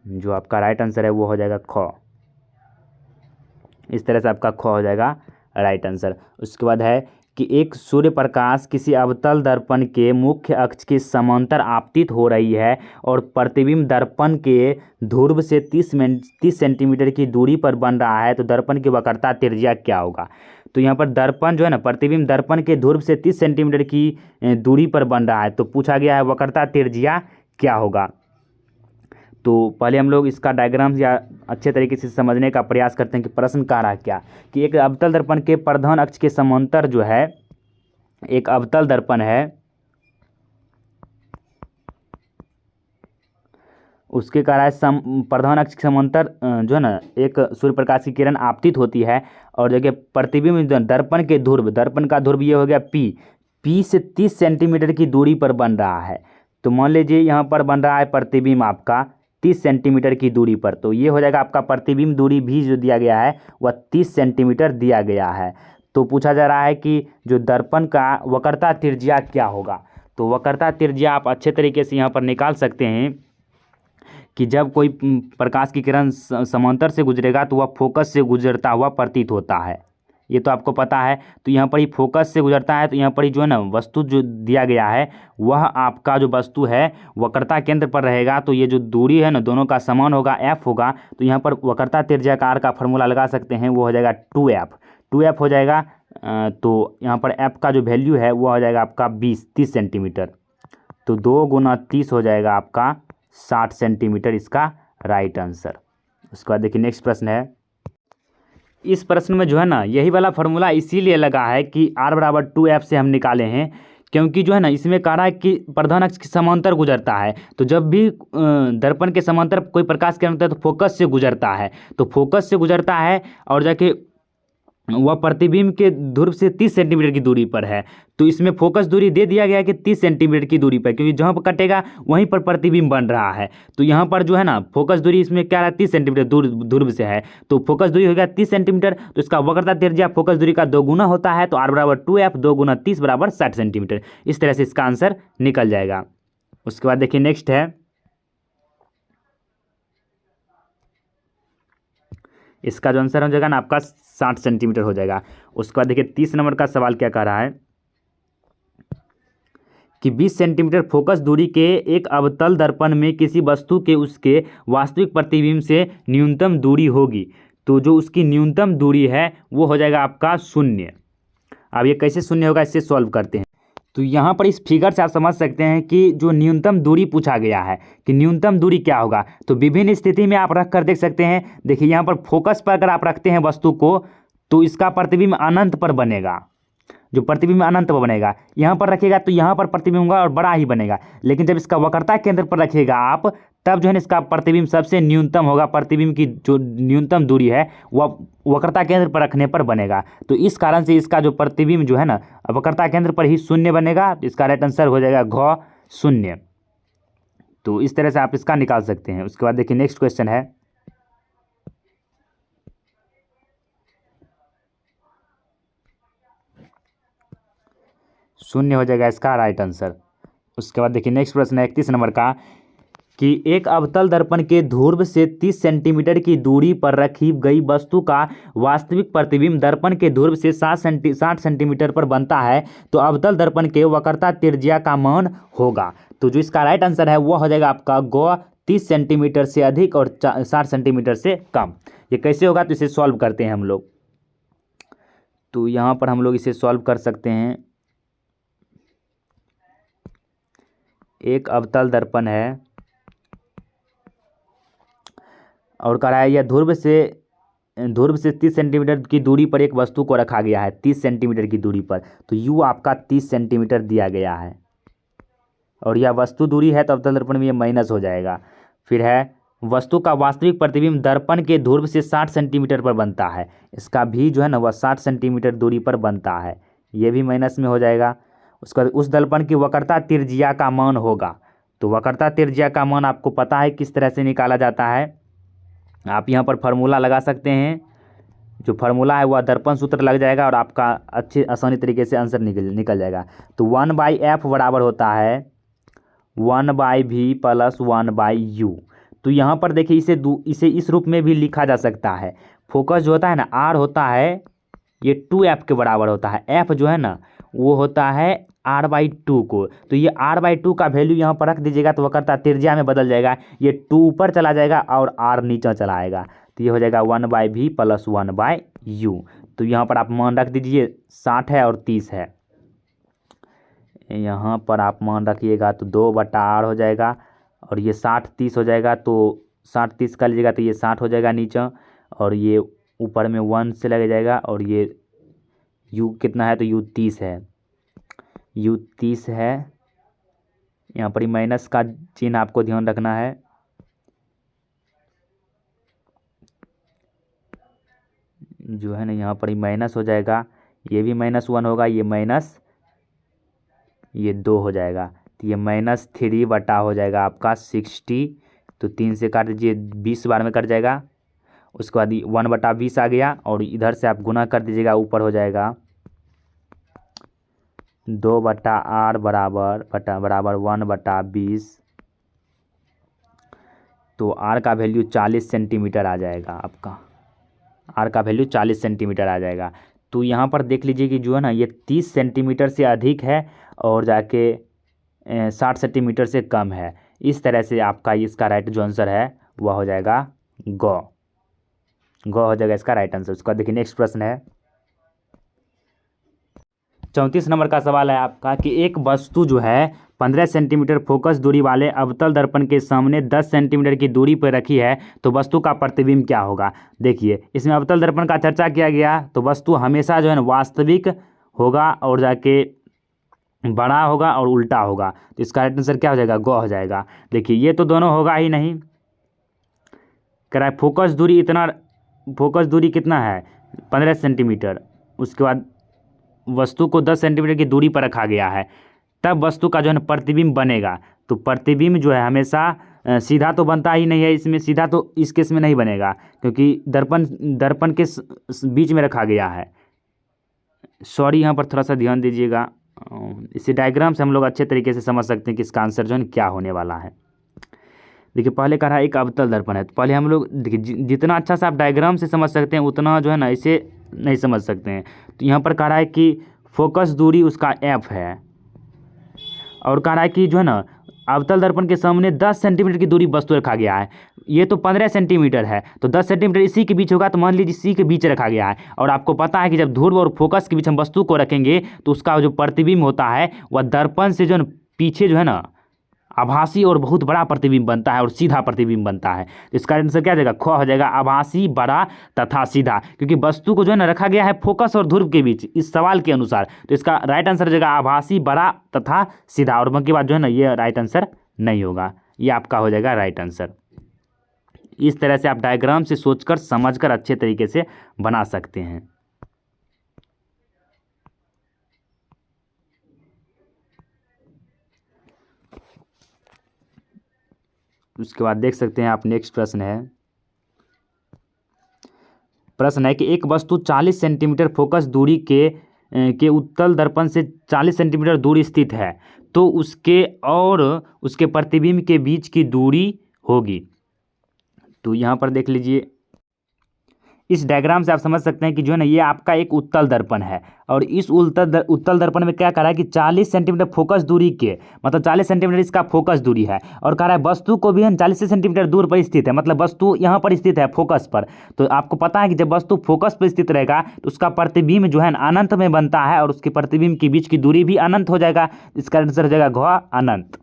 जो आपका राइट आंसर है वो हो जाएगा ख। इस तरह से आपका ख हो जाएगा राइट आंसर। उसके बाद है कि एक सूर्य प्रकाश किसी अवतल दर्पण के मुख्य अक्ष के समांतर आपतित हो रही है और प्रतिबिंब दर्पण के ध्रुव से 30 सेंटीमीटर की दूरी पर बन रहा है, तो दर्पण की वक्रता त्रिज्या क्या होगा। तो यहाँ पर दर्पण जो है ना प्रतिबिंब दर्पण के ध्रुव से 30 सेंटीमीटर की दूरी पर बन रहा है, तो पूछा गया है वक्रता त्रिज्या क्या होगा। तो पहले हम लोग इसका डायग्राम या अच्छे तरीके से समझने का प्रयास करते हैं कि प्रश्न कह रहा है क्या, कि एक अवतल दर्पण के प्रधान अक्ष के समांतर जो है एक अवतल दर्पण है, उसके कह रहा है प्रधान अक्ष के समांतर जो है ना एक सूर्य प्रकाश की किरण आपतित होती है और देखिए प्रतिबिंब दर्पण के ध्रुव, दर्पण का ध्रुव ये हो गया P से 30 सेंटीमीटर की दूरी पर बन रहा है। तो मान लीजिए यहाँ पर बन रहा है प्रतिबिंब आपका 30 सेंटीमीटर की दूरी पर, तो ये हो जाएगा आपका प्रतिबिंब दूरी भी जो दिया गया है वह 30 सेंटीमीटर दिया गया है। तो पूछा जा रहा है कि जो दर्पण का वक्रता त्रिज्या क्या होगा। तो वक्रता त्रिज्या आप अच्छे तरीके से यहाँ पर निकाल सकते हैं कि जब कोई प्रकाश की किरण समांतर से गुजरेगा तो वह फोकस से गुजरता हुआ प्रतीत होता है, ये तो आपको पता है। तो यहाँ पर ही फोकस से गुजरता है, तो यहाँ पर ही जो है ना वस्तु जो दिया गया है वह आपका जो वस्तु है वक्रता केंद्र पर रहेगा। तो ये जो दूरी है ना दोनों का समान होगा, f होगा। तो यहाँ पर वक्रता त्रिज्याकार का फॉर्मूला लगा सकते हैं, वो हो जाएगा 2f हो जाएगा। तो यहाँ पर f का जो वैल्यू है वो हो जाएगा आपका 30 सेंटीमीटर। तो 2 गुना 30 हो जाएगा आपका 60 सेंटीमीटर, इसका राइट आंसर। उसके बाद देखिए नेक्स्ट प्रश्न है। इस प्रश्न में जो है ना यही वाला फार्मूला इसीलिए लगा है कि r बराबर 2f से हम निकाले हैं, क्योंकि जो है ना इसमें कह रहा है कि प्रधान अक्ष के समांतर गुजरता है। तो जब भी दर्पण के समांतर कोई प्रकाश किरण होता है तो फोकस से गुजरता है, तो फोकस से गुजरता है और जाके वह प्रतिबिंब के ध्रुव से 30 सेंटीमीटर की दूरी पर है। तो इसमें फोकस दूरी दे दिया गया है कि 30 सेंटीमीटर की दूरी पर, क्योंकि जहाँ पर कटेगा वहीं पर प्रतिबिंब बन रहा है। तो यहाँ पर जो है ना फोकस दूरी इसमें क्या है, 30 सेंटीमीटर दूर ध्रुव से है। तो फोकस दूरी हो गया 30 सेंटीमीटर, तो इसका वक्रता त्रिज्या फोकस दूरी का 2 गुना होता है। तो r बराबर 2f, 2 गुना 30 बराबर 60 सेंटीमीटर। इस तरह से इसका आंसर निकल जाएगा। उसके बाद देखिए नेक्स्ट है, इसका जो आंसर हो जाएगा ना आपका 60 सेंटीमीटर हो जाएगा। उसके बाद देखिए 30 नंबर का सवाल क्या कह रहा है कि 20 सेंटीमीटर फोकस दूरी के एक अवतल दर्पण में किसी वस्तु के उसके वास्तविक प्रतिबिंब से न्यूनतम दूरी होगी। तो जो उसकी न्यूनतम दूरी है वो हो जाएगा आपका 0। अब ये कैसे 0 होगा, इससे सॉल्व करते हैं। तो यहाँ पर इस फिगर से आप समझ सकते हैं कि जो न्यूनतम दूरी पूछा गया है कि न्यूनतम दूरी क्या होगा। तो विभिन्न स्थिति में आप रख कर देख सकते हैं। देखिए यहाँ पर फोकस पर अगर आप रखते हैं वस्तु को तो इसका प्रतिबिंब अनंत पर बनेगा, जो प्रतिबिंब अनंत पर बनेगा। यहाँ पर रखिएगा तो यहाँ पर प्रतिबिंब होगा और बड़ा ही बनेगा। लेकिन जब इसका वक्रता केंद्र पर रखिएगा आप, तब जो है ना इसका प्रतिबिंब सबसे न्यूनतम होगा। प्रतिबिंब की जो न्यूनतम दूरी है वह वक्रता केंद्र पर रखने पर बनेगा। तो इस कारण से इसका जो प्रतिबिंब जो है ना वक्रता केंद्र पर ही 0 बनेगा। तो इसका राइट आंसर हो जाएगा घ 0। तो इस तरह से आप इसका निकाल सकते हैं। उसके बाद देखिए नेक्स्ट क्वेश्चन है, शून्य हो जाएगा इसका राइट आंसर। उसके बाद देखिए नेक्स्ट प्रश्न है 31 नंबर का कि एक अवतल दर्पण के ध्रुव से 30 सेंटीमीटर की दूरी पर रखी गई वस्तु का वास्तविक प्रतिबिंब दर्पण के ध्रुव से 60 सेंटीमीटर पर बनता है। तो अवतल दर्पण के वक्रता त्रिज्या का मान होगा। तो जो इसका राइट आंसर है वह हो जाएगा आपका ग 30 सेंटीमीटर से अधिक और 60 सेंटीमीटर से कम। ये कैसे होगा, तो इसे सॉल्व करते हैं हम लोग। तो यहाँ पर हम लोग इसे सॉल्व कर सकते हैं। एक अवतल दर्पण है और कह रहा है यह ध्रुव से 30 सेंटीमीटर की दूरी पर एक वस्तु को रखा गया है, 30 सेंटीमीटर की दूरी पर। तो यू आपका 30 सेंटीमीटर दिया गया है और यह वस्तु दूरी है, तो अवतल दर्पण में ये माइनस हो जाएगा। फिर है वस्तु का वास्तविक प्रतिबिंब दर्पण के ध्रुव से 60 सेंटीमीटर पर बनता है। इसका भी जो है ना वह 60 सेंटीमीटर दूरी पर बनता है, ये भी माइनस में हो जाएगा। उसका उस दर्पण की वक्रता त्रिज्या का मान होगा। तो वक्रता त्रिज्या का मान आपको पता है किस तरह से निकाला जाता है। आप यहाँ पर फार्मूला लगा सकते हैं। जो फार्मूला है वह दर्पण सूत्र लग जाएगा और आपका अच्छे आसानी तरीके से आंसर निकल जाएगा। तो 1/f बराबर होता है 1/v प्लस 1/u। तो यहाँ पर देखिए इसे इस रूप में भी लिखा जा सकता है। फोकस जो होता है ना r होता है ये 2f के बराबर होता है। f जो है ना वो होता है r/2 को। तो ये r/2 का वैल्यू यहाँ पर रख दीजिएगा तो वक्रता त्रिज्या में बदल जाएगा। ये 2 ऊपर चला जाएगा और r नीचे चला आएगा। तो ये हो जाएगा 1/v प्लस 1/u। तो यहाँ पर आप मान रख दीजिए 60 है और 30 है। यहाँ पर आप मान रखिएगा तो 2/r हो जाएगा और ये 60-30 हो जाएगा। तो 60-30 कर लीजिएगा तो ये 60 हो जाएगा नीचे और ये ऊपर में 1 से लग जाएगा। और ये u कितना है, तो u 30 है, u 30 है। यहाँ पर माइनस का चिन्ह आपको ध्यान रखना है। जो है ना यहाँ पर माइनस हो जाएगा, ये भी -1 होगा, ये माइनस ये 2 हो जाएगा। तो ये -3 हो जाएगा आपका 60। तो 3 से काट दीजिए 20 बार में कट जाएगा। उसके बाद 1/20 आ गया और इधर से आप गुना कर दीजिएगा, ऊपर हो जाएगा 2/r बराबर 1/20। तो r का वैल्यू 40 सेंटीमीटर आ जाएगा आपका। r का वैल्यू 40 सेंटीमीटर आ जाएगा। तो यहाँ पर देख लीजिए कि जो है ना ये 30 सेंटीमीटर से अधिक है और जाके 60 सेंटीमीटर से कम है। इस तरह से आपका इसका राइट जो आंसर है वह हो जाएगा ग हो जाएगा इसका राइट आंसर। उसका देखिए नेक्स्ट प्रश्न है 34 नंबर का सवाल है आपका कि एक वस्तु जो है 15 सेंटीमीटर फोकस दूरी वाले अवतल दर्पण के सामने 10 सेंटीमीटर की दूरी पर रखी है। तो वस्तु का प्रतिबिंब क्या होगा। देखिए इसमें अवतल दर्पण का चर्चा किया गया। तो वस्तु हमेशा जो है ना वास्तविक होगा और जाके बड़ा होगा और उल्टा होगा। तो इसका राइट आंसर क्या हो जाएगा, ग हो जाएगा। देखिए ये तो दोनों होगा ही नहीं। कह रहा है फोकस दूरी कितना है 15 सेंटीमीटर। उसके बाद वस्तु को 10 सेंटीमीटर की दूरी पर रखा गया है, तब वस्तु का जो है ना प्रतिबिंब बनेगा। तो प्रतिबिंब जो है हमेशा सीधा तो बनता ही नहीं है, इसमें सीधा तो इस केस में नहीं बनेगा, क्योंकि दर्पण दर्पण के बीच में रखा गया है। सॉरी, यहाँ पर थोड़ा सा ध्यान दीजिएगा। इसी डायग्राम से हम लोग अच्छे तरीके से समझ सकते हैं कि इसका आंसर जो है क्या होने वाला है। देखिए, पहले कह रहा है एक अवतल दर्पण है, तो पहले हम लोग देखिए जितना अच्छा से आप डायग्राम से समझ सकते हैं उतना जो है ना इसे नहीं समझ सकते हैं। तो यहाँ पर कह रहा है कि फोकस दूरी उसका एफ है, और कह रहा है कि जो है ना अवतल दर्पण के सामने 10 सेंटीमीटर की दूरी वस्तु रखा गया है। ये तो 15 सेंटीमीटर है, तो 10 सेंटीमीटर इसी के बीच होगा, तो मान लीजिए इसी के बीच रखा गया है। और आपको पता है कि जब ध्रुव और फोकस के बीच हम वस्तु को रखेंगे तो उसका जो प्रतिबिंब होता है वह दर्पण से जो है पीछे जो है ना आभासी और बहुत बड़ा प्रतिबिंब बनता है और सीधा प्रतिबिंब बनता है। तो इसका आंसर क्या हो जाएगा? ख हो जाएगा, आभासी, बड़ा तथा सीधा, क्योंकि वस्तु को जो है ना रखा गया है फोकस और ध्रुव के बीच इस सवाल के अनुसार। तो इसका राइट आंसर हो जाएगा आभासी, बड़ा तथा सीधा, और बाकी बात जो है ना ये राइट आंसर नहीं होगा, ये आपका हो जाएगा राइट आंसर। इस तरह से आप डायग्राम से सोचकर समझकर अच्छे तरीके से बना सकते हैं। उसके बाद देख सकते हैं आप, नेक्स्ट प्रश्न है कि एक वस्तु 40 सेंटीमीटर फोकस दूरी के उत्तल दर्पण से 40 सेंटीमीटर दूरी स्थित है, तो उसके और उसके प्रतिबिंब के बीच की दूरी होगी। तो यहाँ पर देख लीजिए, इस डायग्राम से आप समझ सकते हैं कि जो है ना ये आपका एक उत्तल दर्पण है, और इस उत्तल दर्पण में क्या कह रहा है कि 40 सेंटीमीटर फोकस दूरी के, मतलब 40 सेंटीमीटर इसका फोकस दूरी है, और कह रहा है वस्तु को भी 40 सेंटीमीटर दूर पर स्थित है, मतलब वस्तु यहाँ पर स्थित है फोकस पर। तो आपको पता है कि जब वस्तु फोकस पर स्थित रहेगा तो उसका प्रतिबिंब जो है ना अनंत में बनता है, और उसके प्रतिबिंब के बीच की दूरी भी अनंत हो जाएगा। इसका आंसर हो जाएगा घ, अनंत।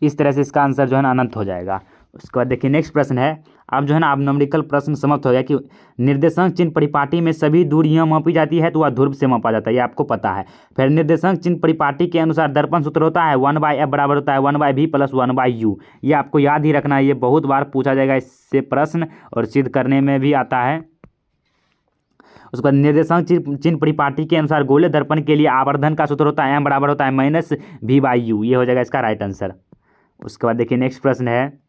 इस तरह से इसका आंसर जो है ना अनंत हो जाएगा। उसके बाद देखिए नेक्स्ट प्रश्न है, अब जो है ना आप न्यूमेरिकल प्रश्न समाप्त हो गया कि निर्देशांक चिन्ह परिपाटी में सभी दूरियां मापी जाती है तो वह ध्रुव से मापा जाता है, ये आपको पता है। फिर निर्देशांक चिन्ह परिपाटी के अनुसार दर्पण सूत्र होता है 1/f बराबर होता है 1/v + 1/u। ये आपको याद ही रखना है, ये बहुत बार पूछा जाएगा इससे प्रश्न, और सिद्ध करने में भी आता है। उसके बाद निर्देशांक चिन्ह परिपाटी के अनुसार गोले दर्पण के लिए आवर्धन का सूत्र होता है m बराबर होता है -v/u। ये हो जाएगा इसका राइट आंसर। उसके बाद देखिए नेक्स्ट प्रश्न है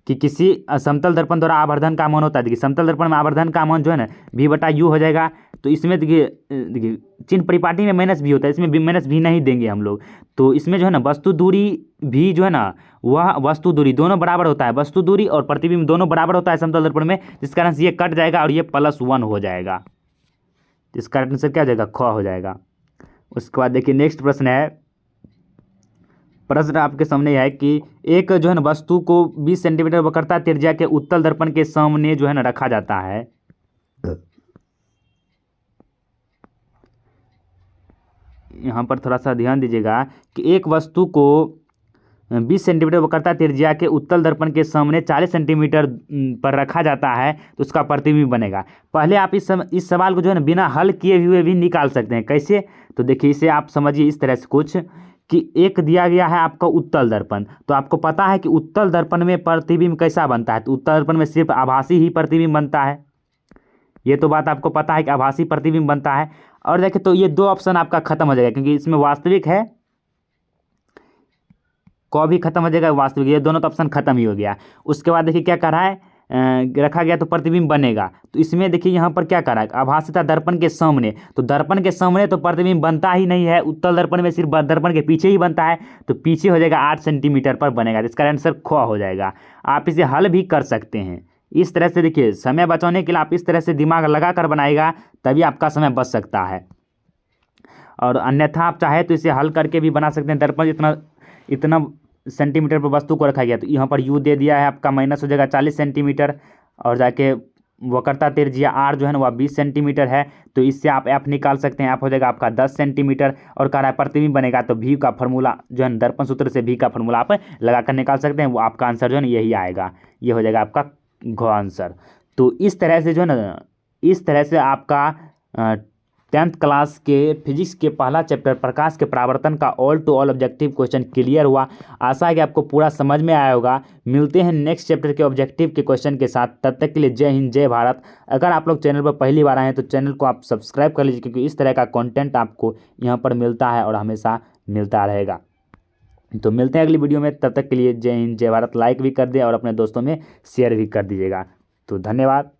कि किसी समतल दर्पण द्वारा आवर्धन का मान होता है। देखिए समतल दर्पण में आवर्धन का मान जो है ना v/u हो जाएगा। तो इसमें देखिए चिन्ह परिपाटी में -v होता है, इसमें -v नहीं देंगे हम लोग। तो इसमें जो है ना वस्तु दूरी भी जो है ना वह वस्तु दूरी दोनों बराबर होता है, वस्तु दूरी और प्रतिबिंब दोनों बराबर होता है समतल दर्पण में, जिस कारण से ये कट जाएगा और ये +1 हो जाएगा। इसका आंसर क्या हो जाएगा? ख हो जाएगा। उसके बाद देखिए नेक्स्ट प्रश्न है, प्रश्न आपके सामने है कि एक जो है ना वस्तु को 20 सेंटीमीटर वक्रता त्रिज्या के उत्तल दर्पण के सामने जो है ना रखा जाता है। यहाँ पर थोड़ा सा ध्यान दीजिएगा कि एक वस्तु को 20 सेंटीमीटर वक्रता त्रिज्या के उत्तल दर्पण के सामने 40 सेंटीमीटर पर रखा जाता है तो उसका प्रतिबिंब बनेगा। पहले आप इस सवाल को जो है ना बिना हल किए हुए भी निकाल सकते हैं। कैसे? तो देखिए इसे आप समझिए इस तरह से कुछ कि एक दिया गया है आपका उत्तल दर्पण, तो आपको पता है कि उत्तल दर्पण में प्रतिबिंब कैसा बनता है, तो उत्तल दर्पण में सिर्फ आभासी ही प्रतिबिंब बनता है। ये तो बात आपको पता है कि आभासी प्रतिबिंब बनता है। और देखिए तो ये 2 ऑप्शन आपका खत्म हो जाएगा, क्योंकि इसमें वास्तविक है, क भी खत्म हो जाएगा, वास्तविक, ये दोनों तो ऑप्शन खत्म ही हो गया। उसके बाद देखिए क्या कर रहा है, रखा गया तो प्रतिबिंब बनेगा। तो इसमें देखिए यहाँ पर क्या कर रहा है, आभासिता दर्पण के सामने, तो दर्पण के सामने तो प्रतिबिंब बनता ही नहीं है, उत्तल दर्पण में सिर्फ दर्पण के पीछे ही बनता है, तो पीछे हो जाएगा 8 सेंटीमीटर पर बनेगा। इसका आंसर ख हो जाएगा। आप इसे हल भी कर सकते हैं इस तरह से। देखिए समय बचाने के लिए आप इस तरह से दिमाग लगा कर बनाएगा, तभी आपका समय बच सकता है, और अन्यथा आप चाहे तो इसे हल करके भी बना सकते हैं। दर्पण इतना सेंटीमीटर पर वस्तु को रखा गया, तो यहाँ पर u दे दिया है आपका, माइनस हो जाएगा 40 सेंटीमीटर, और जाके वक्रता त्रिज्या r जो है ना वह 20 सेंटीमीटर है, तो इससे आप f निकाल सकते हैं। f हो जाएगा आपका 10 सेंटीमीटर, और कह रहा है प्रतिबिंब बनेगा, तो v का फॉर्मूला जो है दर्पण सूत्र से v का फॉर्मूला आप लगा कर निकाल सकते हैं। वो आपका आंसर जो है ना यही आएगा, ये हो जाएगा आपका घ आंसर। तो इस तरह से जो है ना इस तरह से आपका 10th क्लास के फिजिक्स के पहला चैप्टर प्रकाश के परावर्तन का all to all objective question clear हुआ। आशा है कि आपको पूरा समझ में आया होगा। मिलते हैं नेक्स्ट चैप्टर के ऑब्जेक्टिव के क्वेश्चन के साथ, तब तक के लिए जय हिंद जय भारत। अगर आप लोग चैनल पर पहली बार आए हैं तो चैनल को आप सब्सक्राइब कर लीजिए, क्योंकि इस तरह का कंटेंट आपको यहाँ पर मिलता है और हमेशा मिलता रहेगा। तो मिलते हैं अगली वीडियो में, तब तक के लिए जय हिंद जय भारत। लाइक भी कर दें और अपने दोस्तों में शेयर भी कर दीजिएगा। तो धन्यवाद।